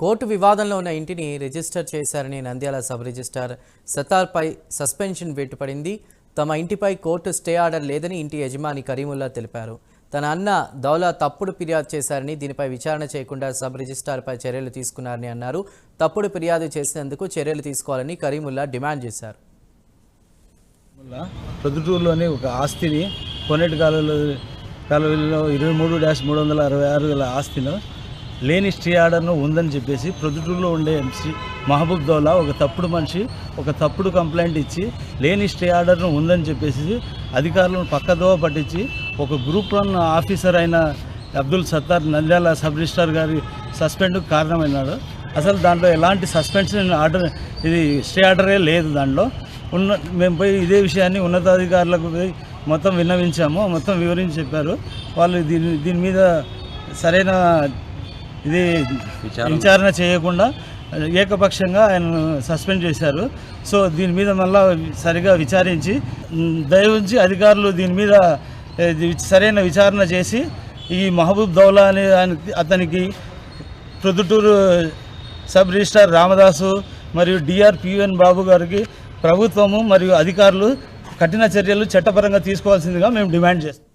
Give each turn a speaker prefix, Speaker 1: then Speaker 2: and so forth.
Speaker 1: Court వివాదంలో ఉన్న ఇంటిని రిజిస్టర్ చేశారని నంద్యాల సబ్ రిజిస్ట్రార్ సత్తార్పై సస్పెన్షన్ వేటుపడింది. తమ ఇంటిపై కోర్టు స్టే ఆర్డర్ లేదని ఇంటి యజమాని కరీముల్లా తెలిపారు. తన అన్న దౌలా తప్పుడు ఫిర్యాదు చేశారని, దీనిపై విచారణ చేయకుండా సబ్ రిజిస్ట్రార్పై చర్యలు తీసుకున్నారని అన్నారు. తప్పుడు ఫిర్యాదు చేసినందుకు చర్యలు తీసుకోవాలని కరీముల్లా డిమాండ్ చేశారు.
Speaker 2: ప్రొద్దుటూరులోని ఒక ఆస్తిని కొనేటి కాలువలో 23-366 గల ఆస్తిలో లేని స్టే ఆర్డర్ను ఉందని చెప్పేసి ప్రొద్దుటూరులో ఉండే ఎంసీ మహబూబ్ దౌలా ఒక తప్పుడు మనిషి ఒక తప్పుడు కంప్లైంట్ ఇచ్చి లేని స్టే ఆర్డర్ను ఉందని చెప్పేసి అధికారులను పక్కదోవ పట్టించి ఒక గ్రూప్ 1 ఆఫీసర్ అయిన అబ్దుల్ సత్తార్ నంద్యాల సబ్ రిజిస్ట్రార్ గారి సస్పెండ్కు కారణమైనాడు. అసలు దాంట్లో ఎలాంటి సస్పెన్షన్ ఆర్డర్, ఇది స్టే ఆర్డరే లేదు. దాంట్లో మేము పోయి ఇదే విషయాన్ని ఉన్నతాధికారులకు పోయి మొత్తం విన్నవించాము. మొత్తం వివరించి చెప్పారు. వాళ్ళు దీని మీద సరైన విచారణ చేయకుండా ఏకపక్షంగా ఆయన సస్పెండ్ చేశారు. సో దీని మీద మళ్ళా సరిగా విచారించి దయవుంచి అధికారులు దీని మీద సరైన విచారణ చేసి ఈ మహబూబ్ దౌలా అనే అతనికి ప్రొద్దుటూరు సబ్ రిజిస్ట్రార్ రామదాసు మరియు డిఆర్పిఎన్ బాబు గారికి ప్రభుత్వము మరియు అధికారులు కఠిన చర్యలు చట్టపరంగా తీసుకోవాల్సిందిగా మేము డిమాండ్ చేస్తాం.